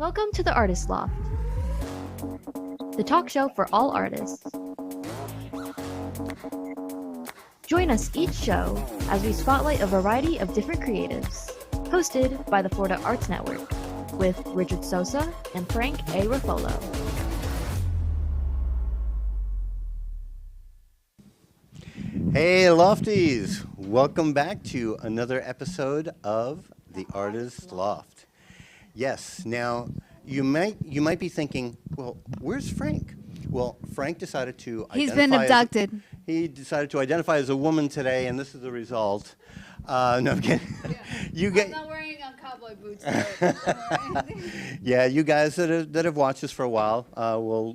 Welcome to the Artist Loft, the talk show for all artists. Join us each show as we spotlight a variety of different creatives, hosted by the Florida Arts Network, with Richard Sosa and Frank A. Ruffolo. Hey Lofties, welcome back to another episode of the Artist Loft. Yes, now you might be thinking, well, where's Frank? Well, Frank decided to He's been abducted. He decided to identify as a woman today, and this is the result. No, I'm kidding. Yeah. I'm not wearing cowboy boots today. Yeah, you guys that have watched us for a while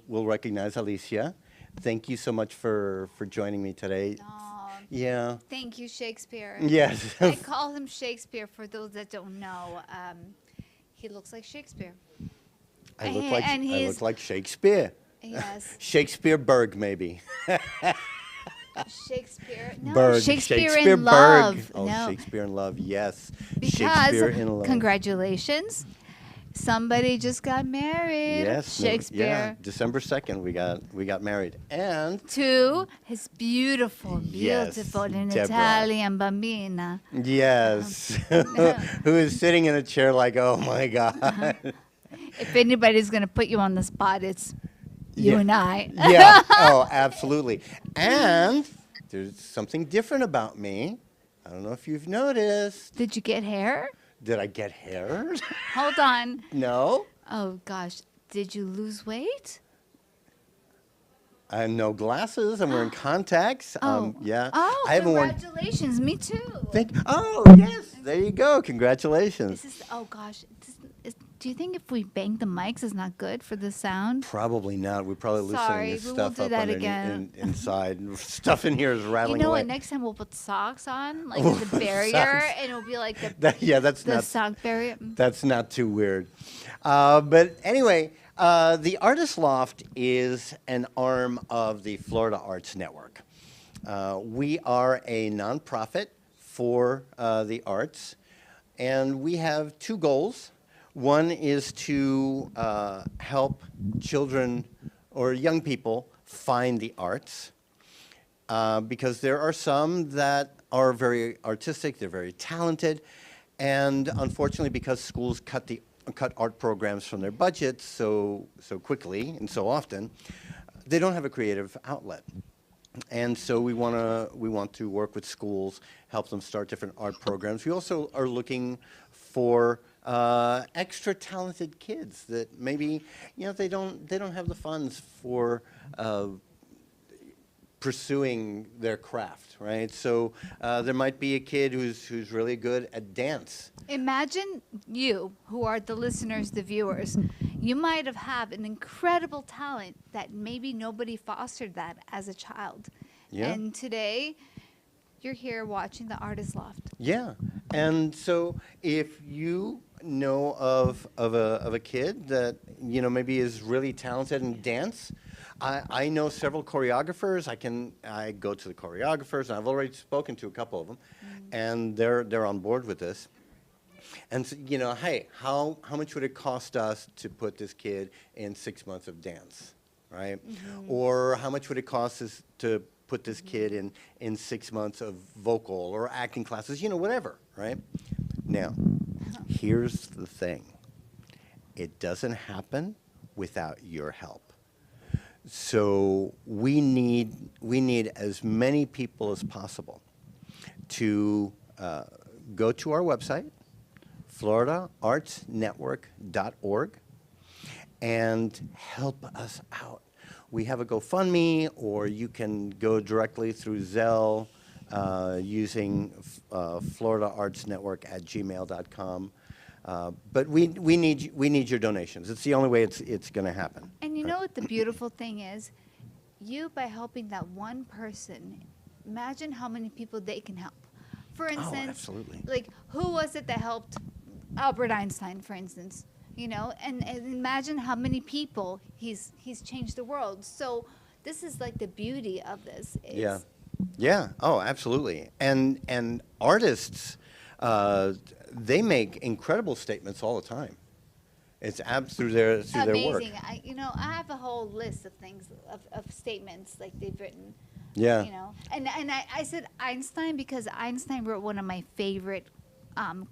will recognize Alicia. Thank you so much for joining me today. Yeah. Thank you, Shakespeare. Yes. I call him Shakespeare for those that don't know. He looks like Shakespeare. I look like Shakespeare. Yes. Shakespeare Berg, maybe. Shakespeare. No, Berg. Shakespeare Berg. in Love. Oh, no. Shakespeare in Love, yes. Because, Shakespeare in Love. Congratulations. Somebody just got married. Yes. Shakespeare. Yeah, December 2nd we got married. And To his beautiful Yes, and Deborah. Italian bambina. yes. Who is sitting in a chair like, oh my God. If anybody's going to put you on the spot, it's you Yeah. and I. Yeah. Oh, absolutely. And there's something different about me. I don't know if you've noticed. Did you get hair? Did I get hair? Hold on. No. Oh, gosh. Did you lose weight? I have no glasses. I'm wearing contacts. Yeah. Oh, I haven't worn. congratulations. Me too. Oh, yes. There you go. Congratulations. Oh, gosh. Do you think if we bang the mics is not good for the sound? Probably not. We're probably loosening Sorry, this we will stuff do up that underneath again. inside. Stuff in here is rattling You know away. what? Next time we'll put socks on, like Oh, the barrier, socks. and it'll be like That's the not. sock barrier. That's not too weird. But anyway, the Artist Loft is an arm of the Florida Arts Network. We are a nonprofit for the arts, and we have two goals. One is to help children or young people find the arts, because there are some that are very artistic, they're very talented, and unfortunately, because schools cut art programs from their budgets so quickly and so often, they don't have a creative outlet. And so we want to work with schools, help them start different art programs. We also are looking for extra talented kids that maybe they don't have the funds for pursuing their craft, right? So there might be a kid who's really good at dance. Imagine you, who are the listeners, the viewers, you might have an incredible talent that maybe nobody fostered that as a child. Yeah. And today, you're here watching the Artist Loft. Yeah, and so if you know of a kid that maybe is really talented in dance, I know several choreographers. I go to the choreographers, and I've already spoken to a couple of them, and they're on board with this. And so, hey, how much would it cost us to put this kid in 6 months of dance, right? Or how much would it cost us to put this kid in 6 months of vocal or acting classes, whatever, right? Now, here's the thing. It doesn't happen without your help. So we need as many people as possible to go to our website, floridaartsnetwork.org, and help us out. We have a GoFundMe, or you can go directly through Zelle using floridaartsnetwork@gmail.com. But we need your donations. It's the only way it's going to happen. And you know what the beautiful thing is? You, by helping that one person, imagine how many people they can help. For instance, absolutely. Like, who was it that helped Albert Einstein, for instance? And imagine how many people he's changed the world. So this is like the beauty of this. Yeah. Oh, absolutely. And artists, they make incredible statements all the time. through their work. Amazing. I have a whole list of things of statements like they've written. Yeah. And I said Einstein because Einstein wrote one of my favorite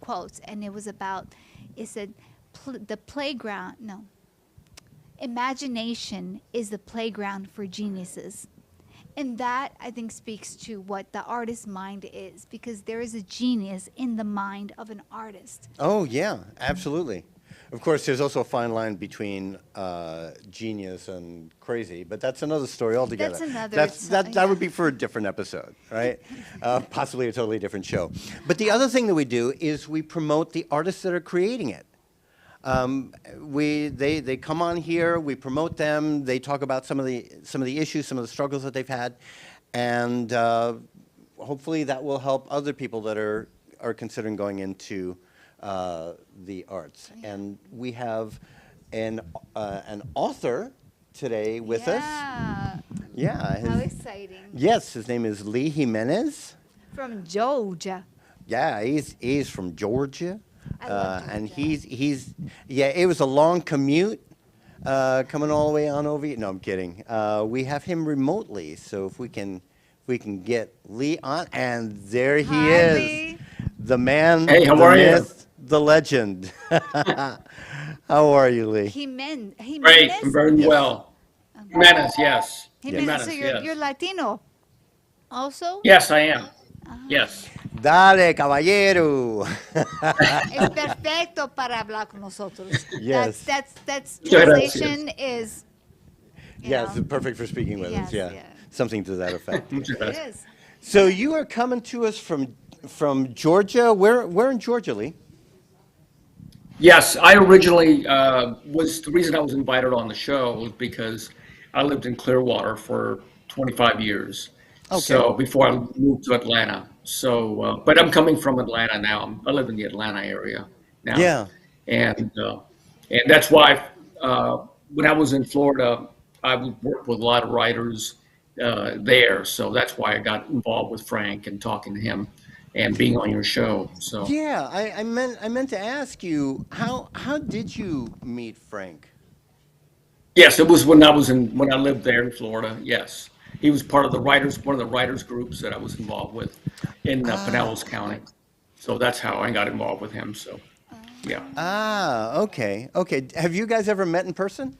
quotes, and it said, the playground, no, imagination is the playground for geniuses. And that, I think, speaks to what the artist's mind is, because there is a genius in the mind of an artist. Oh, yeah, absolutely. Of course, there's also a fine line between genius and crazy, but that's another story altogether. That would be for a different episode, right? Possibly a totally different show. But the other thing that we do is we promote the artists that are creating it. They come on here, we promote them, they talk about some of the issues, some of the struggles that they've had, and hopefully that will help other people that are considering going into the arts. And we have an author today with us. Yeah. How exciting. Yes, his name is Lee Gimenez. From Georgia. Yeah, he's from Georgia. I love Georgia. And it was a long commute coming all the way on over. No, I'm kidding. We have him remotely, so if we can get Lee on, and there he Hi, is, Lee. the man, Hey, how the are you? myth, the legend. How are you, Lee? Great, I'm very well. Gimenez, yes. Jimenez, so you're Latino also? Yes, I am. Yes. Dale, caballero. Es perfecto para hablar con nosotros. Yes. That's Muchas translation is. Yes, perfect for speaking with us. Yes, Yeah, something to that effect. Muchas It gracias. is. So you are coming to us from Georgia. Where in Georgia, Lee? Yes, I originally the reason I was invited on the show was because I lived in Clearwater for 25 years. Okay. So before I moved to Atlanta. So, but I'm coming from Atlanta now. I live in the Atlanta area now. Yeah. And that's why when I was in Florida, I would work with a lot of writers there. So that's why I got involved with Frank and talking to him and being on your show. So Yeah, I meant to ask you how did you meet Frank? yes, it was when I lived there in Florida. Yes, he was part of one of the writers groups that I was involved with in Pinellas County. So that's how I got involved with him. So yeah. Okay. Have you guys ever met in person?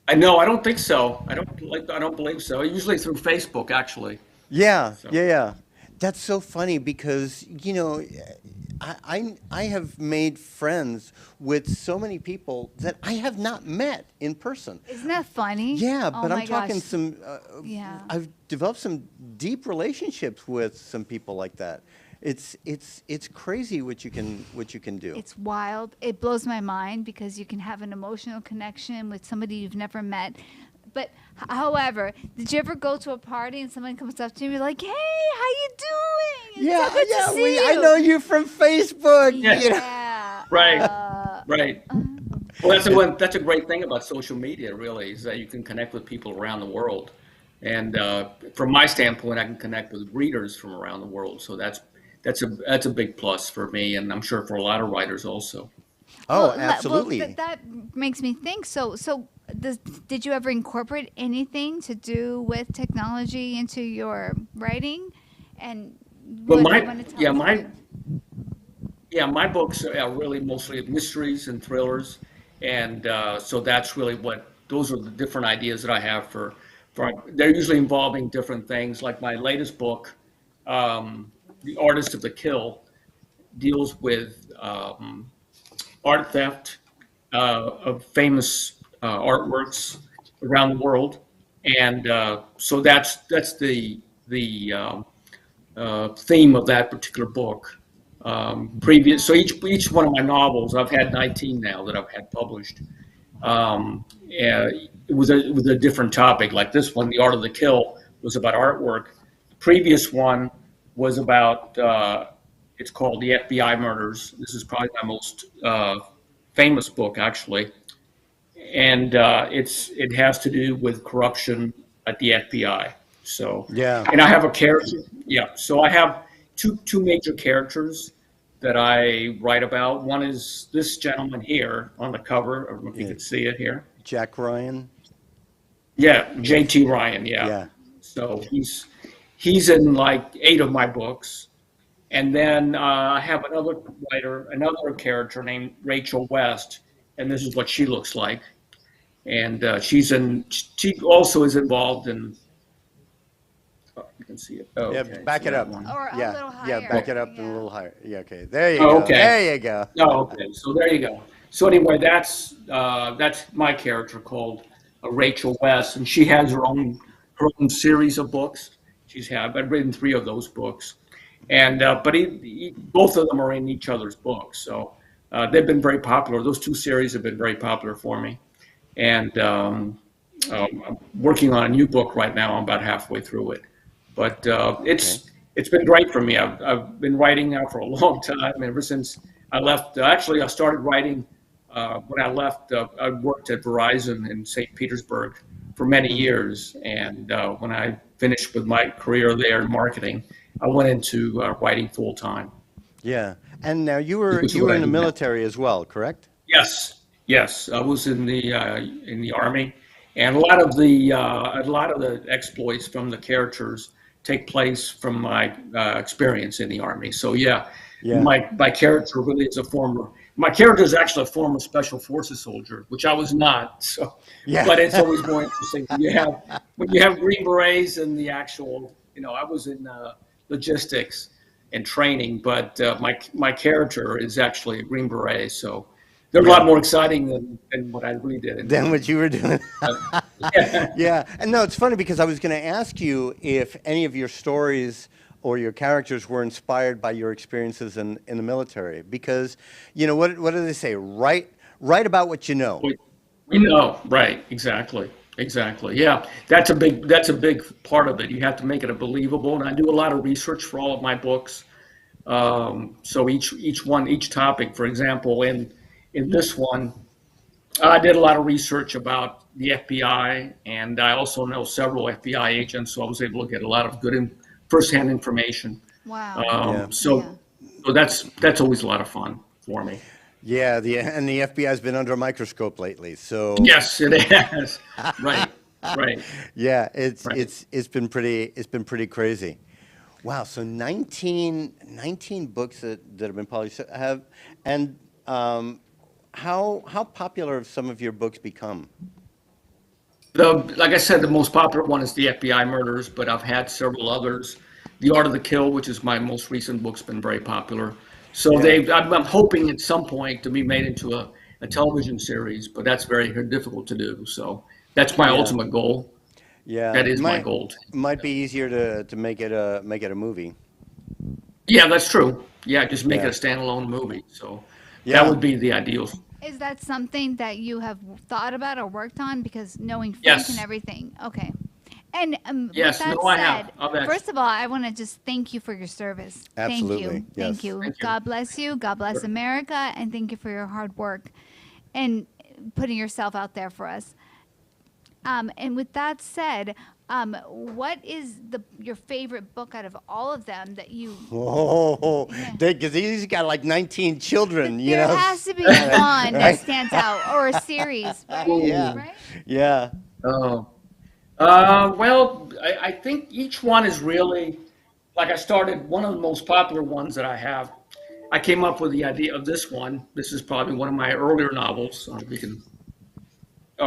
I know. I don't think so. I don't believe so. Usually through Facebook, actually. Yeah, So- yeah. That's so funny because I have made friends with so many people that I have not met in person. Isn't that funny? Yeah, Oh but my I'm talking gosh. some. Yeah. I've developed some deep relationships with some people like that. It's crazy what you can do. It's wild. It blows my mind because you can have an emotional connection with somebody you've never met. But however, did you ever go to a party and someone comes up to you and be like, "Hey, how you doing? It's so good to see you." I know you from Facebook. Yeah. You know? Yeah. Right. Right. Well, that's a great thing about social media, really, is that you can connect with people around the world. And from my standpoint, I can connect with readers from around the world. So that's a big plus for me, and I'm sure for a lot of writers also. Oh, Well, absolutely. that makes me think. So did you ever incorporate anything to do with technology into your writing? And Well, what do you want to tell us? my books are really mostly mysteries and thrillers, and so that's really those are the different ideas that I have for. They're usually involving different things. Like my latest book, The Artist of the Kill, deals with art theft of famous artworks around the world, and so that's the theme of that particular book. So each one of my novels, I've had 19 now that I've had published. It was a different topic. Like this one, The Art of the Kill, was about artwork. The previous one was about it's called The FBI Murders. This is probably my most famous book, actually, and it has to do with corruption at the FBI. So Yeah. and I have a character. Yeah, so I have two major characters. that I write about. One is this gentleman here on the cover. I don't know if you Yeah. can see it here. Jack Ryan. Yeah, J.T. Ryan. Yeah. Yeah. So he's in like 8 of my books. And then I have another writer, another character named Rachel West, and this is what she looks like. And she also is involved in, oh, you can see it. Oh, Yeah, okay, back so it that up. one. Or a Yeah, little yeah, higher. back it up and a Yeah. little higher. Yeah, okay. There you Oh, go. okay. There you go. Oh, okay. So there you go. So anyway, that's my character called Rachel West, and she has her own series of books. I've written 3 of those books, and but both of them are in each other's books. So they've been very popular. Those 2 series have been very popular for me, and I'm working on a new book right now. I'm about halfway through it, but it's been great for me. I've been writing now for a long time, ever since I left. Actually, I started writing when I left. I worked at Verizon in St. Petersburg for many years, and when I finished with my career there in marketing, I went into writing full time. Yeah. And now you Which is were what I in the do now. military as well, correct? Yes. I was in the army, and a lot of the exploits from the characters take place from my experience in the army. So yeah, Yeah. my character really is my character is actually a former special forces soldier, which I was not. So, Yeah. but it's always more interesting when you have Green Berets and the actual. I was in logistics and training, but my character is actually a Green Beret, so they're a Yeah. lot more exciting than what I really did. Than what you were doing. Yeah. Yeah. And no, it's funny because I was going to ask you if any of your stories or your characters were inspired by your experiences in the military. Because, what do they say? Write about what you know. We know, right? Exactly. Yeah, that's a big part of it. You have to make it believable, and I do a lot of research for all of my books. So each topic, for example, in this one, I did a lot of research about the FBI, and I also know several FBI agents, so I was able to get a lot of good firsthand information. Wow. Yeah. So that's always a lot of fun for me. Yeah. And the FBI's been under a microscope lately. So Yes, it has. Right. yeah, Right. it's been pretty crazy. Wow. So 19 books that have been published how popular have some of your books become? Like I said, the most popular one is the FBI murders, but I've had several others. The Art of the Kill, which is my most recent book's been very popular. So Yeah. I'm hoping at some point to be made into a television series, but that's very difficult to do. So that's my Yeah. ultimate goal. Yeah. That is my goal. Might be easier to make it a movie. Yeah, that's true. Yeah, just make Yeah. it a standalone movie. So Yeah. that would be the ideal. Is that something that you have thought about or worked on? Because knowing Frank Yes. and everything. Okay. And Yes, with that no, I said, have. first of all, I want to just thank you for your service. Absolutely, Thank you. yes. Thank you. Thank you. God bless you. God bless America. And thank you for your hard work and putting yourself out there for us. And with that said, what is your favorite book out of all of them that you? Oh, Yeah. because he's got like 19 children, There has to be one Right. that stands out, or a series, right? Yeah. Right? Yeah. Oh. Well, I think each one is really, like I started, one of the most popular ones that I have, I came up with the idea of this one. This is probably one of my earlier novels.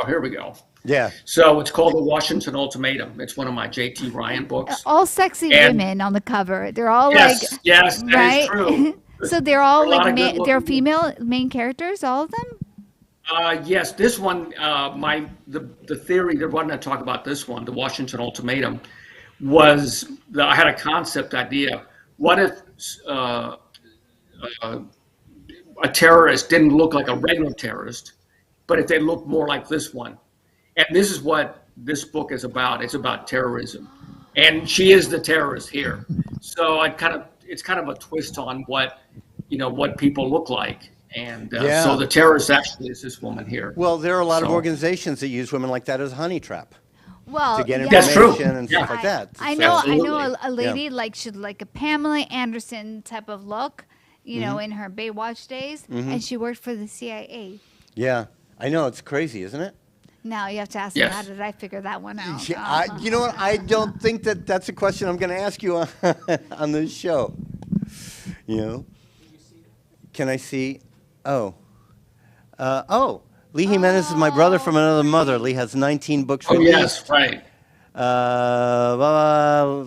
Here we go. Yeah. So it's called The Washington Ultimatum. It's one of my J.T. Ryan books. All sexy And- women on the cover. They're all Yes, like, yes, that is right? true. So they're all There are a lot like of good they're looking- female main characters, all of them. Yes, this one, the theory, the one I talk about this one, the Washington Ultimatum, was that I had a concept idea. What if a terrorist didn't look like a regular terrorist, but if they looked more like this one? And this is what this book is about. It's about terrorism, and she is the terrorist here. So it's kind of a twist on what people look like. And Yeah. so the terrorist actually is this woman here. Well, there are a lot of So- organizations that use women like that as a honey trap Well, to get yeah. That's true. information and stuff Yeah. like that. I So- know. I Absolutely. know a lady like a Pamela Anderson type of look. you know, in her Baywatch days, and she worked for the CIA. Yeah, I know, it's crazy, isn't it? Now you have to ask me, how Yes. did I figure that one out? Yeah, you know what? I don't think that's a question I'm going to ask you on this show. You know? Can I see? Oh. Lee Gimenez is my brother from another mother. Lee has 19 books Oh, released. yes, right.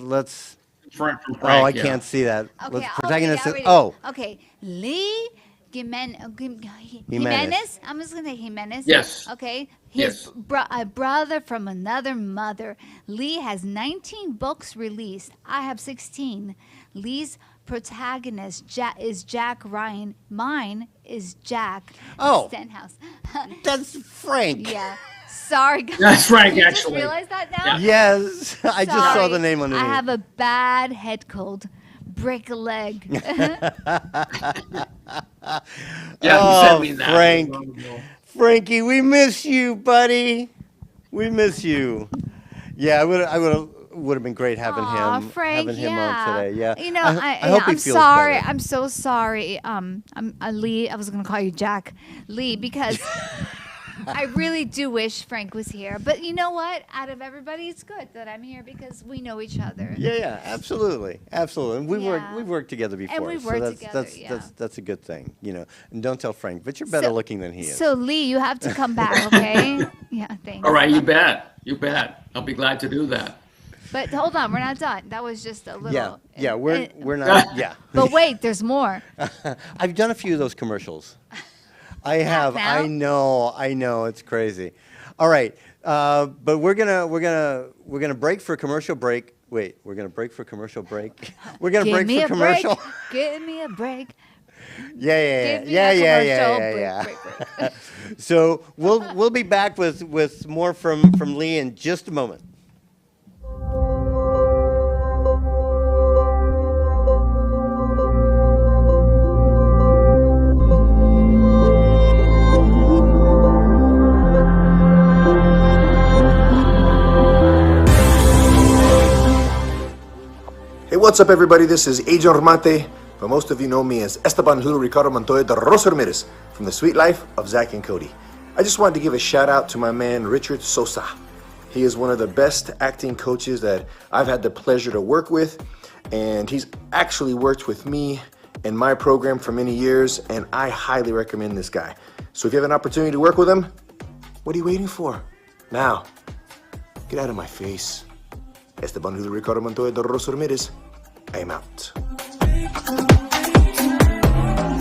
Let's. From Oh, Frank, I yeah. can't see that. Okay, Let's I'll protagonist. read it, Okay, Lee Gimenez. I'm just gonna say Gimenez. Yes. Okay. Yes. A brother from another mother. Lee has 19 books released. I have 16. Lee's protagonist is Jack Ryan. Mine is Jack Stenhouse. That's Frank. Yeah. Sorry, guys. That's Frank, You actually. just realize that now? Yeah. Yes, I just saw the name underneath. I have a bad head cold. Break a leg. Yeah, he sent me that. Frank. Frankie, we miss you, buddy. We miss you. Yeah, would have been great having Aw, him Frank, on today. Yeah. You know, I hope he I'm feels sorry. better. I'm so sorry. I'm Lee. I was gonna call you Jack Lee because I really do wish Frank was here. But you know what? Out of everybody, it's good that I'm here because we know each other. Yeah, absolutely. And we've Yeah. worked together before. we've so worked that's, together, that's, yeah. that's a good thing, you know. And don't tell Frank, but you're better looking than he is. So Lee, you have to come back, okay? Yeah, thanks. All right, you bet. You bet. I'll be glad to do that. But hold on, we're not done. That was just a little. we're not. Yeah. But wait, there's more. I've done a few of those commercials. I have. now? I know. It's crazy. All right, but we're gonna break for a commercial break. Wait, we're gonna break for a commercial break. We're gonna break for commercial. Give me a break. Yeah. Give me a commercial break. So we'll be back with more from Lee in just a moment. Hey, what's up, everybody? This is Agent Mate, but most of you know me as Esteban Julio Ricardo Montoya de Rosa Ramirez from The Sweet Life of Zach and Cody. I just wanted to give a shout out to my man Richard Sosa. He is one of the best acting coaches that I've had the pleasure to work with, and he's actually worked with me in my program for many years, and I highly recommend this guy. So if you have an opportunity to work with him, what are you waiting for? Now, get out of my face. Esteban Julio Ricardo Montoya de Rosa Ramirez. I am out.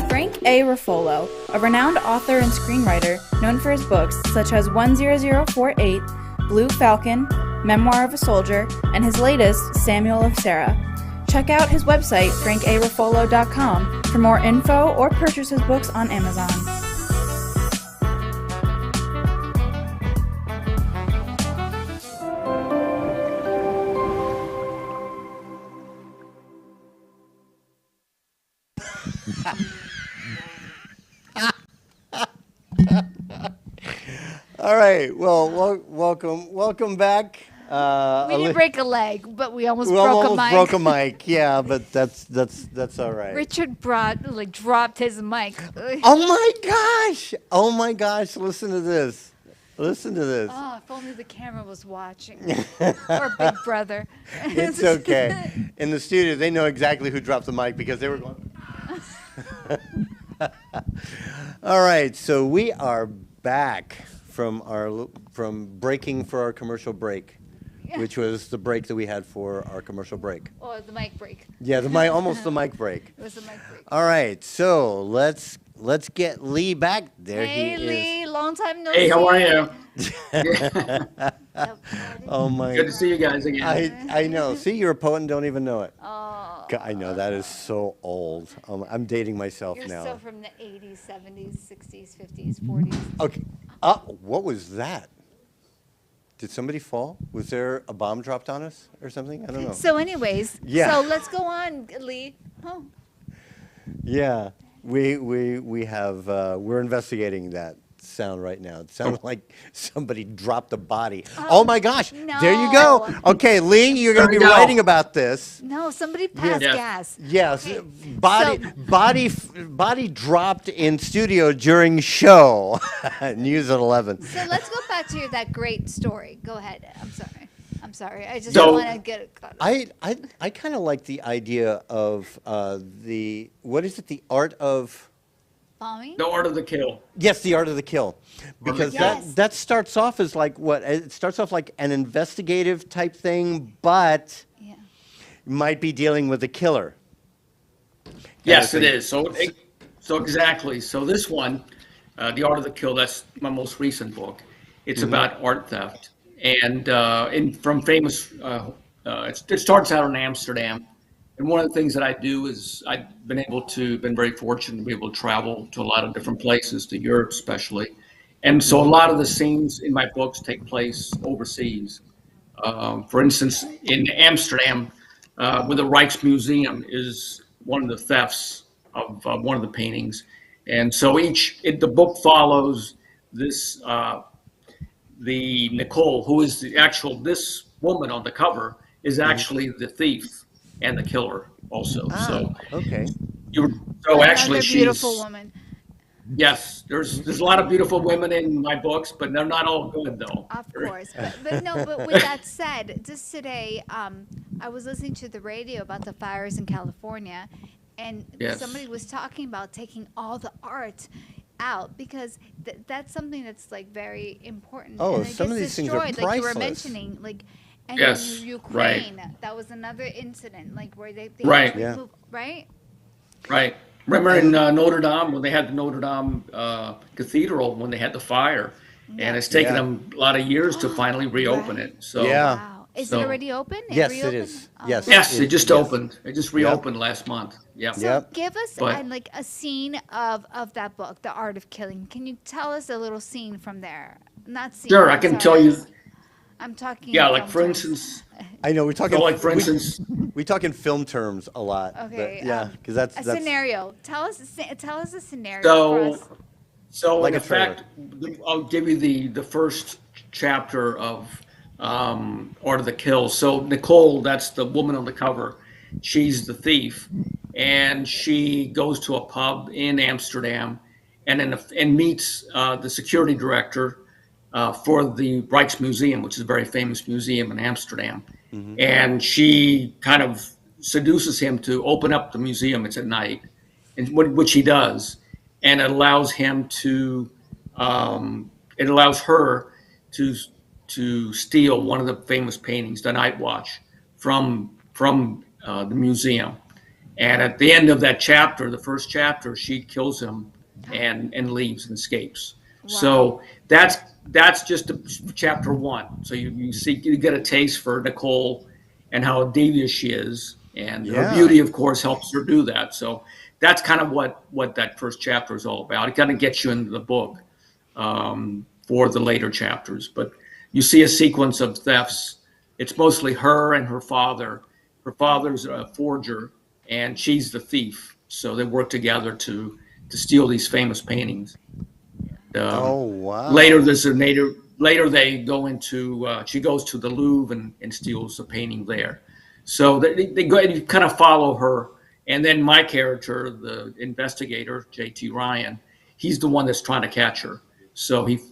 Frank A. Ruffolo, a renowned author and screenwriter known for his books such as 10048, Blue Falcon, Memoir of a Soldier, and his latest, Samuel of Sarah. Check out his website, frankaruffolo.com, for more info or purchase his books on Amazon. All right. Well, welcome back. We didn't break a leg, but we almost We broke almost a mic. broke a mic. Yeah, but that's all right. Richard dropped his mic. Oh my gosh! Listen to this. Oh, if only the camera was watching. Or Big Brother. It's okay. In the studio, they know exactly who dropped the mic because they were going. All right, so we are back from breaking for our commercial break, which was the break that we had for our commercial break. Oh, the mic break. Yeah, almost the mic break. It was the mic break. All right, so let's get Lee back. There Hey, he Lee, is. long time no see. Hey, how are you? Oh my! Good to see you guys again. I know. See, you're a poet and don't even know it. Oh, I know that is so old. I'm dating myself you're now. so from the 80s, 70s, 60s, 50s, 40s. Okay. What was that? Did somebody fall? Was there a bomb dropped on us or something? I don't know. So, anyways, Yeah. so let's go on, Lee. Yeah, we have we're investigating that. sound right now. It sounded like somebody dropped a body. Oh my gosh! There you go. no. Okay, Lee, you're going to There be we go. writing about this. No, somebody passed Yes. gas. Yes, Okay, body dropped in studio during show. News at 11. So let's go back to that great story. Go ahead. I'm sorry. I just So- want to get it cut. I kind of like the idea of what is it? The art of Bombing? The Art of the Kill. yes, the art of the kill, because Yes. that starts off as like what? It starts off like an investigative type thing, but Yeah. might be dealing with a killer. Yes, Kind it of is. So exactly. So this one, The Art of the Kill, that's my most recent book. It's about art theft. And from famous, it starts out in Amsterdam. And one of the things that I do is I've been very fortunate to be able to travel to a lot of different places, to Europe especially. And so a lot of the scenes in my books take place overseas. For instance, in Amsterdam, with the Rijksmuseum is one of the thefts of one of the paintings. And so the book follows this, the Nicole, who is this woman on the cover is actually the thief and the killer also. So Okay. actually Another beautiful she's, woman. yes, there's a lot of beautiful women in my books, but they're not all good though. Of course, but with that said, just today, I was listening to the radio about the fires in California, and Yes. somebody was talking about taking all the art out because that's something that's like very important. Oh, and it some of gets these things are destroyed, like you were priceless. mentioning, like. And Yes, in right. Ukraine, that was another incident, like where they Right. had to Yeah. remove, right? Right. Remember in Notre Dame when they had the Notre Dame Cathedral when they had the fire, and it's taken Yeah. them a lot of years to finally reopen Right. it. So Yeah. Wow, is So- it already open? Yes, it reopened? is. Oh. Yes. yes, it just yes. opened. It just reopened last month. Yeah. So Yep. give us But- like a scene of that book, The Art of Killing. Can you tell us a little scene from there? Not scene. Sure, I I'm can sorry. tell you. I'm talking. Yeah, in like film for terms. instance, I know we're talking. so like for instance, we talk in film terms a lot. but Okay. yeah, because that's a scenario. Tell us a scenario for so us. so Like in a trailer. effect, I'll give you the first chapter of Art of the Kill. So Nicole, that's the woman on the cover. She's the thief, and she goes to a pub in Amsterdam, and meets the security director for the Rijksmuseum, which is a very famous museum in Amsterdam. And she kind of seduces him to open up the museum. It's at night, and which he does, and it allows him to, it allows her to steal one of the famous paintings, The Night Watch, from the museum. And at the end of that chapter, the first chapter, she kills him and leaves and escapes. So that's just chapter one. So you get a taste for Nicole and how devious she is, and Yeah. her beauty, of course, helps her do that. So that's kind of what that first chapter is all about. It kind of gets you into the book for the later chapters. But you see a sequence of thefts. It's mostly her and her father. Her father's a forger, and she's the thief. So they work together to steal these famous paintings. Oh wow. Later, later they go into. She goes to the Louvre and steals a painting there. So they go and you kind of follow her, and then my character, the investigator J.T. Ryan, he's the one that's trying to catch her. So he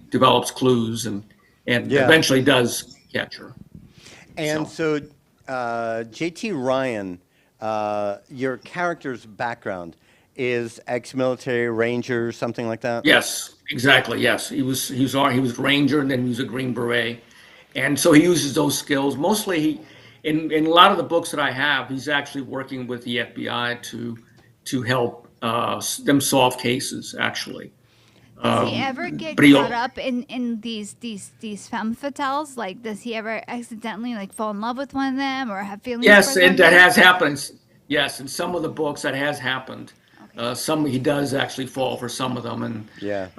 develops clues and Yeah. eventually does catch her. And so, J.T. Ryan, your character's background is ex-military ranger, something like that. Yes, exactly. Yes, he was ranger, and then he was a Green Beret, and so he uses those skills. Mostly, in a lot of the books that I have, he's actually working with the FBI to help them solve cases. Actually, Does he ever get but he- caught up in these femme fatales? Like, does he ever accidentally like fall in love with one of them or have feelings? yes, for and them? that has happened. Yes, in some of the books that has happened. Some he does actually fall for some of them, and Yeah.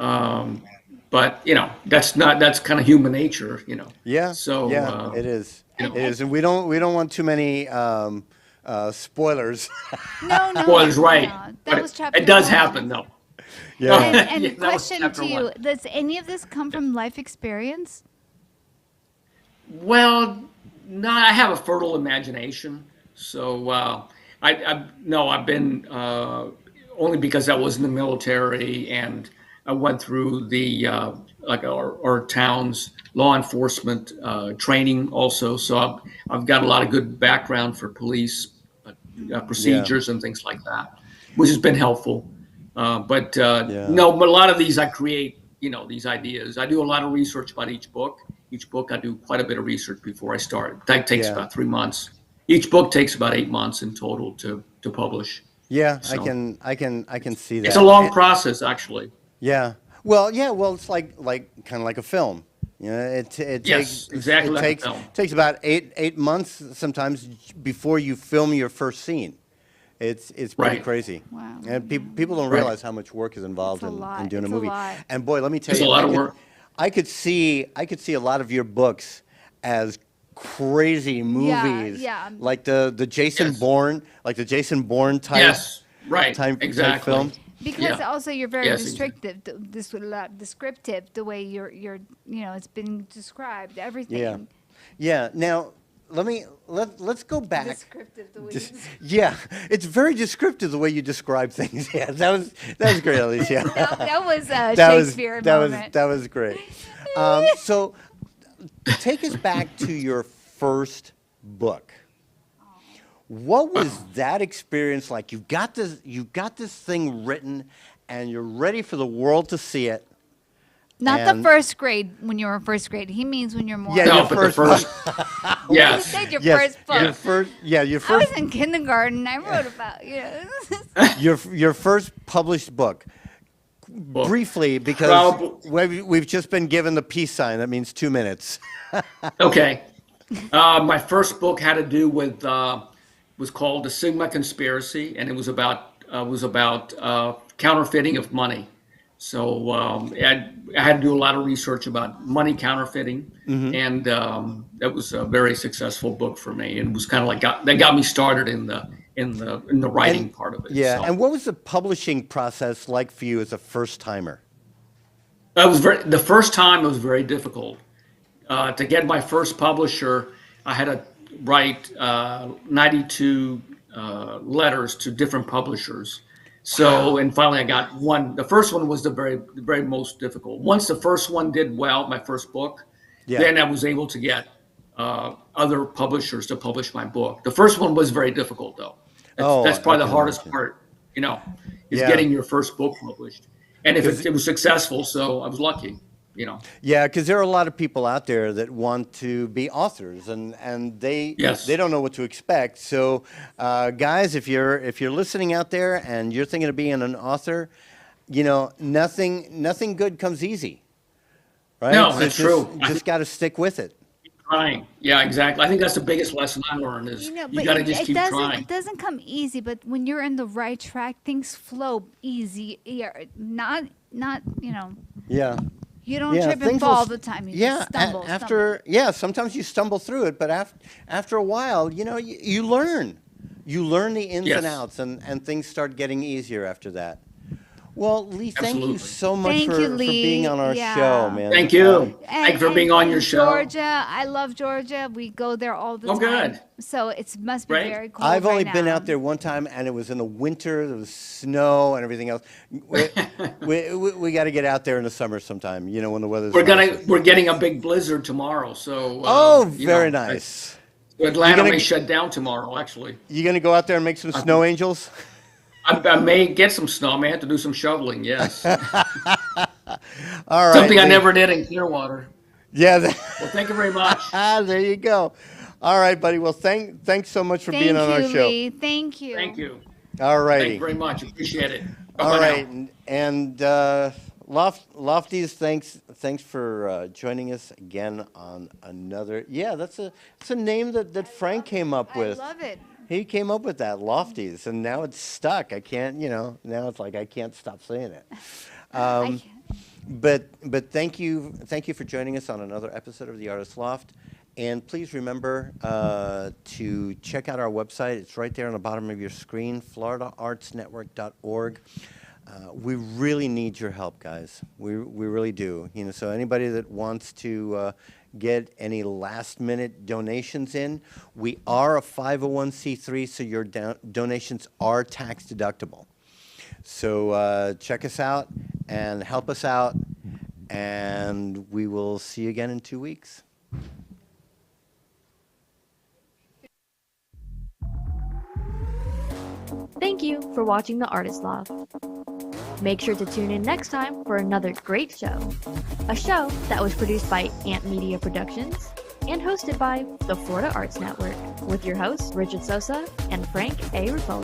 but that's kind of human nature. Yeah. So yeah, it is. you know. It is, and we don't want too many spoilers. No, Spoilers, right? no. That But was chapter it does one. happen, though. Yeah. And Yeah, that was question chapter to you: one. does any of this come from life experience? Well, no, I have a fertile imagination. So no, I've been only because I was in the military and I went through the like our town's law enforcement training also. So I've got a lot of good background for police Yeah. procedures and things like that, which has been helpful. But Yeah. no, but a lot of these I create, these ideas. I do a lot of research about each book. Each book, I do quite a bit of research before I start. That takes Yeah. about 3 months. Each book takes about 8 months in total to publish. Yeah, So I can see it's a that. long process, actually. Yeah. Well, yeah. Well, it's like kind of like a film. You know, it Yes, takes exactly it like a takes film. takes about eight months sometimes before you film your first scene. It's pretty Right. crazy. Wow. And people don't Right. realize how much work is involved It's a in lot. doing It's a a movie. lot. And boy, let me tell There's a you, lot of work. I could see a lot of your books as crazy movies, yeah. like the Jason Yes. Bourne, like the Jason Bourne Yes. Right. type Exactly. film. Because Yeah. also you're very Yes, descriptive, descriptive the way you're it's been described everything. Yeah. Yeah. Now, let's go back. Descriptive the way Just- you yeah, it's very descriptive the way you describe things. Yeah, that was great, Alicia. that was a That was Shakespeare that was moment. that was great. So, take us back to your first book. What was that experience like? You've got this thing written, and you're ready for the world to see it. Not and- the first grade when you were in first grade. He means when you're more. Yeah, No, your but the first first. You Yes. said your Yes, first book. your first. Yeah, your I first. was in kindergarten. I wrote about Your first published book. Book. Briefly, because Well, we've just been given the peace sign. That means 2 minutes. Okay. My first book had to do with was called The Sigma Conspiracy, and it was about counterfeiting of money. So I had to do a lot of research about money counterfeiting, and that was a very successful book for me. And it was kind of like that got me started in the writing And- part of it. Yeah. So. And what was the publishing process like for you as a first timer? The first time it was very difficult. To get my first publisher, I had to write 92 letters to different publishers. So, and finally I got one. The first one was the very most difficult. Once the first one did well, my first book, Yeah. then I was able to get other publishers to publish my book. The first one was very difficult, though. That's I probably the can hardest imagine. part, is Yeah. getting your first book published. And if it was successful, so I was lucky. Yeah, because there are a lot of people out there that want to be authors, and they Yes. they don't know what to expect. So, guys, if you're listening out there and you're thinking of being an author, nothing good comes easy, right? No, So that's just, true. Just got to stick with it. Trying. Yeah, exactly. I think that's the biggest lesson I learned is you got to just keep trying. It doesn't come easy, but when you're in the right track, things flow easy. Yeah, not Yeah. you don't Yeah, trip and things fall will all the time. You Yeah, just stumble. after sometimes you stumble through it, but after a while, you learn. You learn the ins and Yes. outs, and things start getting easier after that. Well, Lee, thank you Absolutely. so much Thank for you, Lee. being on our Yeah. show, man. Thank you. Thank you for being on your show. Georgia, I love Georgia. We go there all the Oh, time. good. So it must be Great. very cold. I've only right been now. out there one time, and it was in the winter. There was snow and everything else. We got to get out there in the summer sometime. When the weather's nice. We're getting a big blizzard tomorrow, so Very nice. Atlanta You're gonna may g- shut down tomorrow. Actually, You gonna go out there and make some snow angels? I may get some snow. I may have to do some shoveling. Yes, All right. something I Lee. never did in Clearwater. Yeah. Well, thank you very much. There you go. All right, buddy. Well, thanks so much for Thank being on our you, show. Lee. Thank you. Thank you. All Thank righty. you very much. Appreciate it. All Bye-bye now. right. And Lofties, thanks for joining us again on another. Yeah, that's a name that Frank came up with. I love it. He came up with that, Lofties, and now it's stuck. I can't, now it's like I can't stop saying it. I- But thank you for joining us on another episode of The Artist Loft. And please remember to check out our website. It's right there on the bottom of your screen, floridaartsnetwork.org. We really need your help, guys. We really do. So anybody that wants to get any last-minute donations in, we are a 501c3, so your donations are tax deductible. So check us out and help us out, and we will see you again in 2 weeks. Thank you for watching The Artist Loft. Make sure to tune in next time for another great show. A show that was produced by Ant Media Productions and hosted by the Florida Arts Network with your hosts Richard Sosa and Frank A. Ruffolo.